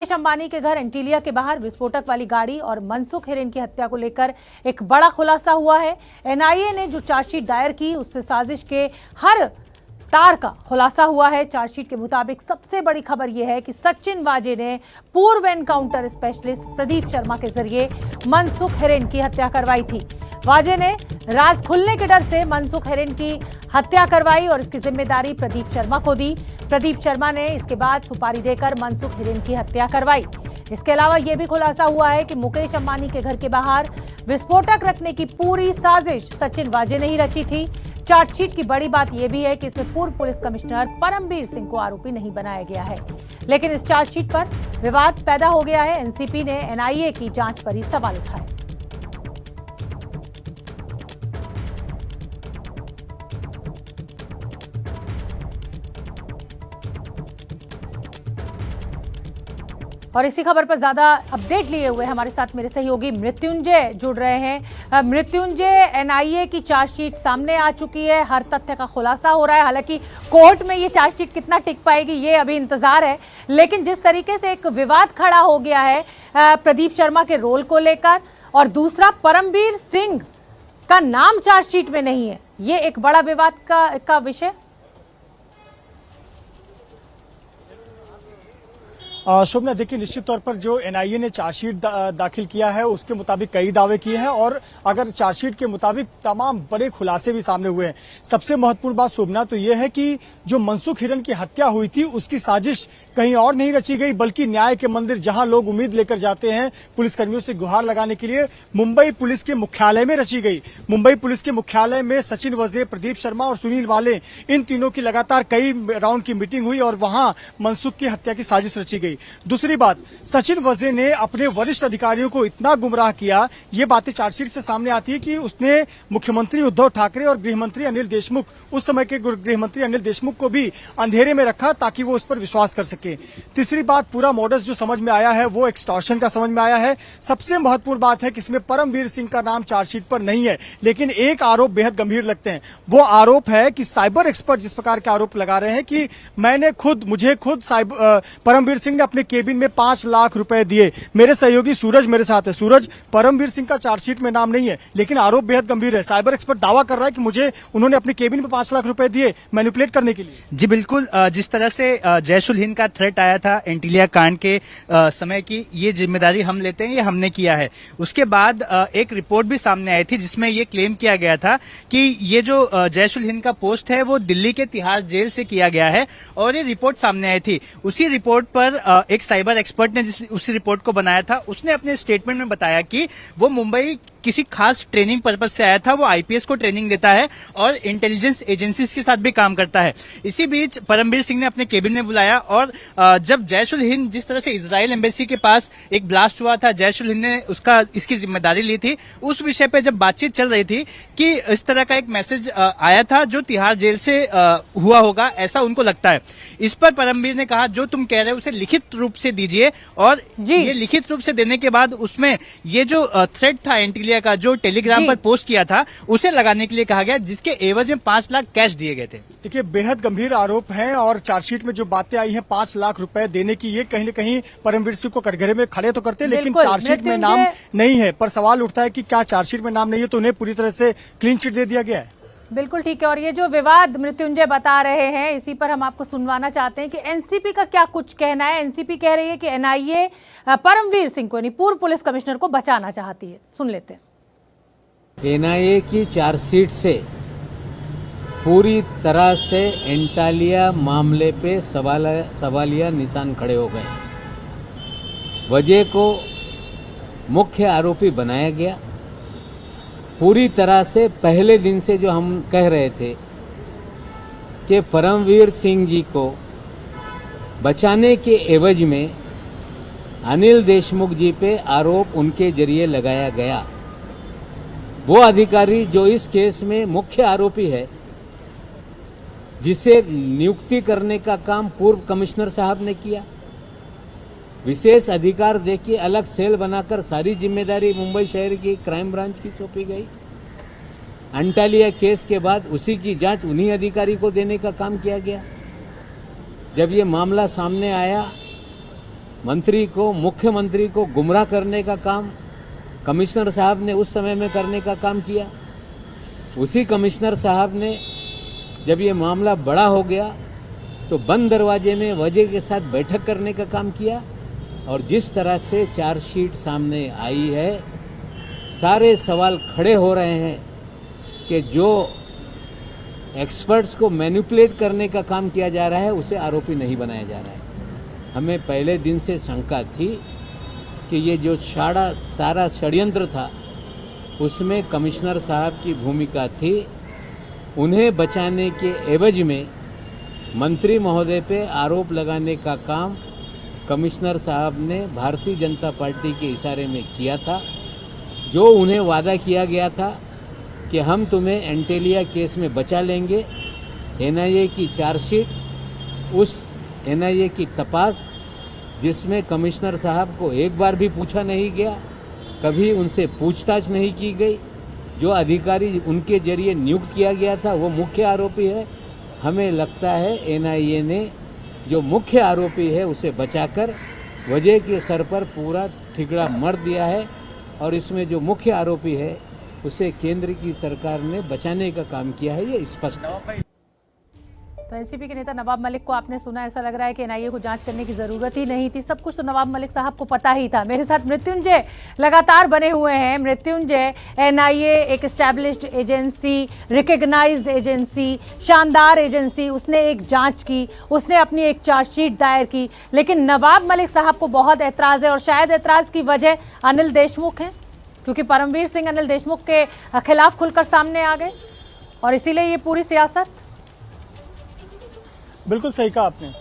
मुकेश अंबानी के घर एंटीलिया के बाहर विस्फोटक वाली गाड़ी और मनसुख हिरेन की हत्या को लेकर एक बड़ा खुलासा हुआ है। एनआईए ने जो चार्जशीट दायर की उससे साजिश के हर तार का खुलासा हुआ है। चार्जशीट के मुताबिक सबसे बड़ी खबर यह है कि सचिन वाजे ने पूर्व एनकाउंटर स्पेशलिस्ट प्रदीप शर्मा के जरिए मनसुख हिरेन की हत्या करवाई थी। वाजे ने राज खुलने के डर से मनसुख हिरेन की हत्या करवाई और इसकी जिम्मेदारी प्रदीप शर्मा को दी। प्रदीप शर्मा ने इसके बाद सुपारी देकर मनसुख हिरेन की हत्या करवाई। इसके अलावा यह भी खुलासा हुआ है कि मुकेश अंबानी के घर के बाहर विस्फोटक रखने की पूरी साजिश सचिन वाजे ने ही रची थी। चार्जशीट की बड़ी बात यह भी है कि इसमें पूर्व पुलिस कमिश्नर परमबीर सिंह को आरोपी नहीं बनाया गया है, लेकिन इस चार्जशीट पर विवाद पैदा हो गया है। एनसीपी ने एनआईए की जांच पर ही सवाल उठाए। और इसी खबर पर ज्यादा अपडेट लिए हुए हमारे साथ मेरे सहयोगी मृत्युंजय जुड़ रहे हैं। मृत्युंजय, एनआईए की चार्जशीट सामने आ चुकी है, हर तथ्य का खुलासा हो रहा है। हालांकि कोर्ट में ये चार्जशीट कितना टिक पाएगी ये अभी इंतजार है, लेकिन जिस तरीके से एक विवाद खड़ा हो गया है प्रदीप शर्मा के रोल को लेकर और दूसरा परमबीर सिंह का नाम चार्जशीट में नहीं है, ये एक बड़ा विवाद का विषय। शोभना, देखिए निश्चित तौर पर जो एनआईए ने चार्जशीट दाखिल किया है उसके मुताबिक कई दावे किए हैं और अगर चार्जशीट के मुताबिक तमाम बड़े खुलासे भी सामने हुए हैं। सबसे महत्वपूर्ण बात शोभना तो यह है कि जो मनसुख हिरेन की हत्या हुई थी उसकी साजिश कहीं और नहीं रची गई, बल्कि न्याय के मंदिर जहां लोग उम्मीद लेकर जाते हैं पुलिसकर्मियों से गुहार लगाने के लिए, मुंबई पुलिस के मुख्यालय में रची गई। मुंबई पुलिस के मुख्यालय में सचिन वाजे, प्रदीप शर्मा और सुनील वाले, इन तीनों की लगातार कई राउंड की मीटिंग हुई और वहां मनसुख की हत्या की साजिश रची गई। दूसरी बात, सचिन वाजे ने अपने वरिष्ठ अधिकारियों को इतना गुमराह किया, ये बातें चार्जशीट से सामने आती है कि उसने मुख्यमंत्री उद्धव ठाकरे और गृहमंत्री अनिल देशमुख, उस समय के गृहमंत्री अनिल देशमुख को भी अंधेरे में रखा ताकि वो उस पर विश्वास कर सके। तीसरी बात, पूरा मॉडस जो समझ में आया है वो एक्सटॉर्शन का समझ में आया है। सबसे महत्वपूर्ण बात है कि इसमें परमबीर सिंह का नाम चार्जशीट पर नहीं है, लेकिन एक आरोप बेहद गंभीर लगते हैं। वो आरोप है कि साइबर एक्सपर्ट जिस प्रकार के आरोप लगा रहे हैं कि मुझे खुद परमबीर सिंह ने अपने केबिन में 5 लाख रुपए दिए। मेरे सहयोगी सूरज मेरे साथ है। सूरज, परमबीर सिंह का चार्जशीट में नाम नहीं है, लेकिन आरोप बेहद गंभीर है। साइबर एक्सपर्ट दावा कर रहा है कि उन्होंने अपने केबिन में 5 लाख रुपए दिए मैनिपुलेट करने के लिए। जी बिल्कुल, जिस तरह से जयशुल का थ्रेट आया था एंटीलिया कांड के समय की, ये जिम्मेदारी हम लेते हैं, ये हमने किया है। उसके बाद एक रिपोर्ट भी सामने आई थी जिसमें ये क्लेम किया गया था कि ये जो जयशुल का पोस्ट है वो दिल्ली के तिहाड़ जेल से किया गया है और ये रिपोर्ट सामने आई थी। उसी रिपोर्ट पर एक साइबर एक्सपर्ट ने उस रिपोर्ट को बनाया था, उसने अपने स्टेटमेंट में बताया कि वो मुंबई किसी खास ट्रेनिंग पर्पज से आया था। वो आईपीएस को ट्रेनिंग देता है और इंटेलिजेंस एजेंसीज के साथ भी काम करता है। इसी बीच परमबीर सिंह ने अपने केबिन में बुलाया और जब जयशुल हिंद, जिस तरह से इजराइल एम्बेसी के पास एक ब्लास्ट हुआ था, जयशुल हिंद ने इसकी जिम्मेदारी ली थी। उस विषय पे जब बातचीत चल रही थी कि इस तरह का एक मैसेज आया था जो तिहाड़ जेल से हुआ होगा, ऐसा उनको लगता है। इस पर परमबीर ने कहा जो तुम कह रहे हो उसे लिखित रूप से दीजिए, और ये लिखित रूप से देने के बाद उसमें ये जो थ्रेट था एंटीलिया का जो टेलीग्राम पर पोस्ट किया था उसे लगाने के लिए कहा गया, जिसके एवज में 5 लाख कैश दिए गए थे। देखिए, बेहद गंभीर आरोप हैं और चार्जशीट में जो बातें आई हैं 5 लाख रुपए देने की, ये कहीं न कहीं परमबीर सिंह को कटघरे में खड़े तो करते हैं, लेकिन चार्जशीट में नाम नहीं है। पर सवाल उठता है कि क्या चार्जशीट में नाम नहीं है तो उन्हें पूरी तरह से क्लीन चिट दे दिया गया है? बिल्कुल ठीक है। और ये जो विवाद मृत्युंजय बता रहे हैं, इसी पर हम आपको सुनवाना चाहते हैं कि एनसीपी का क्या कुछ कहना है। एनसीपी कह रही है कि एनआईए परमबीर सिंह को, यानी पूर्व पुलिस कमिश्नर को बचाना चाहती है। सुन लेते हैं। एनआईए की चार्जशीट से पूरी तरह से एंटालिया मामले पे सवालिया निशान खड़े हो गए। वजह को मुख्य आरोपी बनाया गया। पूरी तरह से पहले दिन से जो हम कह रहे थे कि परमवीर सिंह जी को बचाने के एवज में अनिल देशमुख जी पे आरोप उनके जरिए लगाया गया। वो अधिकारी जो इस केस में मुख्य आरोपी है, जिसे नियुक्ति करने का काम पूर्व कमिश्नर साहब ने किया, विशेष अधिकार देके अलग सेल बनाकर सारी जिम्मेदारी मुंबई शहर की क्राइम ब्रांच की सौंपी गई। एंटालिया केस के बाद उसी की जांच उन्हीं अधिकारी को देने का काम किया गया। जब ये मामला सामने आया मंत्री को, मुख्यमंत्री को गुमराह करने का काम कमिश्नर साहब ने उस समय में करने का काम किया। उसी कमिश्नर साहब ने जब ये मामला बड़ा हो गया तो बंद दरवाजे में वजह के साथ बैठक करने का काम किया। और जिस तरह से चार्जशीट सामने आई है, सारे सवाल खड़े हो रहे हैं कि जो एक्सपर्ट्स को मैनिपुलेट करने का काम किया जा रहा है उसे आरोपी नहीं बनाया जा रहा है। हमें पहले दिन से शंका थी कि ये जो सारा षड्यंत्र था उसमें कमिश्नर साहब की भूमिका थी। उन्हें बचाने के एवज में मंत्री महोदय पे आरोप लगाने का काम कमिश्नर साहब ने भारतीय जनता पार्टी के इशारे में किया था। जो उन्हें वादा किया गया था कि हम तुम्हें एंटेलिया केस में बचा लेंगे, एनआईए की चार्जशीट, उस एनआईए की तपास जिसमें कमिश्नर साहब को एक बार भी पूछा नहीं गया, कभी उनसे पूछताछ नहीं की गई, जो अधिकारी उनके जरिए नियुक्त किया गया था वो मुख्य आरोपी है। हमें लगता है एनआईए ने जो मुख्य आरोपी है उसे बचाकर वजह के सर पर पूरा ठिकरा मर दिया है और इसमें जो मुख्य आरोपी है उसे केंद्र की सरकार ने बचाने का काम किया है, ये स्पष्ट है। तो एनसीपी के नेता नवाब मलिक को आपने सुना, ऐसा लग रहा है कि एनआईए को जांच करने की जरूरत ही नहीं थी। सब कुछ तो नवाब मलिक साहब को पता ही था। मेरे साथ मृत्युंजय लगातार बने हुए हैं। मृत्युंजय, एनआईए एक एस्टैब्लिश्ड एजेंसी, रिकग्नाइज्ड एजेंसी, शानदार एजेंसी, उसने एक जांच की, उसने अपनी एक चार्जशीट दायर की, लेकिन नवाब मलिक साहब को बहुत एतराज है और शायद एतराज की वजह अनिल देशमुख है, क्योंकि परमवीर सिंह अनिल देशमुख के खिलाफ खुलकर सामने आ गए और इसीलिए ये पूरी सियासत। बिल्कुल सही कहा आपने,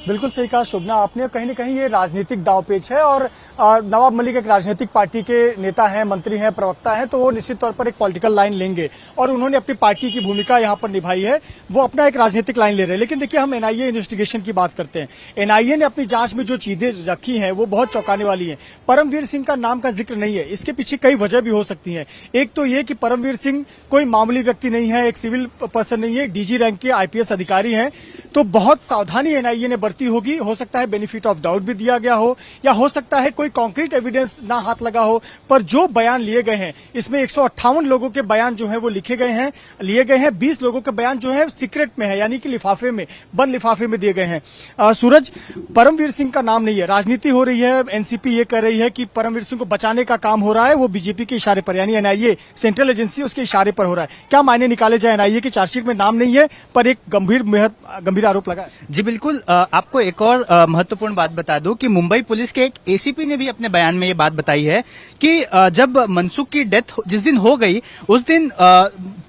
बिल्कुल सही कहा शोभना आपने। कहीं ना कहीं ये राजनीतिक दांवपेच है और नवाब मलिक एक राजनीतिक पार्टी के नेता हैं, मंत्री हैं, प्रवक्ता हैं, तो वो निश्चित तौर पर एक पॉलिटिकल लाइन लेंगे और उन्होंने अपनी पार्टी की भूमिका यहाँ पर निभाई है, वो अपना एक राजनीतिक लाइन ले रहे हैं। लेकिन देखिए, हम एनआईए इन्वेस्टिगेशन की बात करते हैं। एनआईए ने अपनी जांच में जो चीजें रखी हैं वो बहुत चौंकाने वाली हैं। परमवीर सिंह का नाम का जिक्र नहीं है, इसके पीछे कई वजह भी हो सकती हैं। एक तो ये कि परमवीर सिंह कोई मामूली व्यक्ति नहीं है, एक सिविल पर्सन नहीं है, डीजी रैंक के आईपीएस अधिकारी हैं, तो बहुत सावधानी एनआईए ने बरती होगी। हो सकता है बेनिफिट ऑफ डाउट भी दिया गया हो, या हो सकता है कोई कॉन्क्रीट एविडेंस ना हाथ लगा हो, पर जो बयान लिए गए हैं इसमें 158 लोगों के बयान जो है वो लिए गए हैं। 20 लोगों के बयान जो है सीक्रेट में है, यानी कि लिफाफे में, बंद लिफाफे में दिए गए हैं। सूरज, परमवीर सिंह का नाम नहीं है, राजनीति हो रही है। एनसीपी ये कह रही है कि परमवीर सिंह को बचाने का काम हो रहा है, वो बीजेपी के इशारे पर, यानी एनआईए सेंट्रल एजेंसी उसके इशारे पर हो रहा है। क्या मायने निकाले जाए? एनआईए की चार्जशीट में नाम नहीं है, पर एक गंभीर आरोप लगा है। जी बिल्कुल, आपको एक और महत्वपूर्ण बात बता दूं कि मुंबई पुलिस के एक एसीपी ने भी अपने बयान में ये बात बताई है कि जब मनसुख की डेथ जिस दिन हो गई उस दिन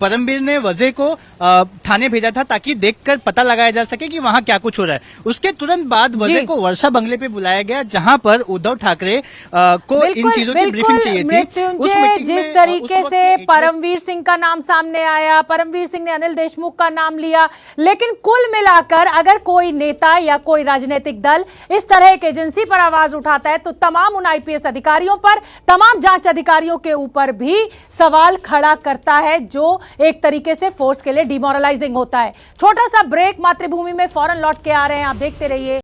परमवीर ने वजह को थाने भेजा था ताकि देखकर पता लगाया जा सके कि वहां क्या कुछ हो रहा है। उसके तुरंत बाद वजह को वर्षा बंगले पे बुलाया गया, जहां पर उद्धव ठाकरे को इन चीजों की ब्रीफिंग चाहिए थी। उस मीटिंग जिस तरीके से परमवीर सिंह का नाम सामने आया, परमवीर सिंह ने अनिल देशमुख का नाम लिया, लेकिन कुल मिलाकर अगर कोई नेता या कोई राजनीतिक दल इस तरह एक एजेंसी पर आवाज उठाता है तो तमाम उन आईपीएस अधिकारियों पर, तमाम जांच अधिकारियों के ऊपर भी सवाल खड़ा करता है, जो एक तरीके से फोर्स के लिए डिमोरलाइजिंग होता है। छोटा सा ब्रेक, मातृभूमि में फौरन लौट के आ रहे हैं, आप देखते रहिए।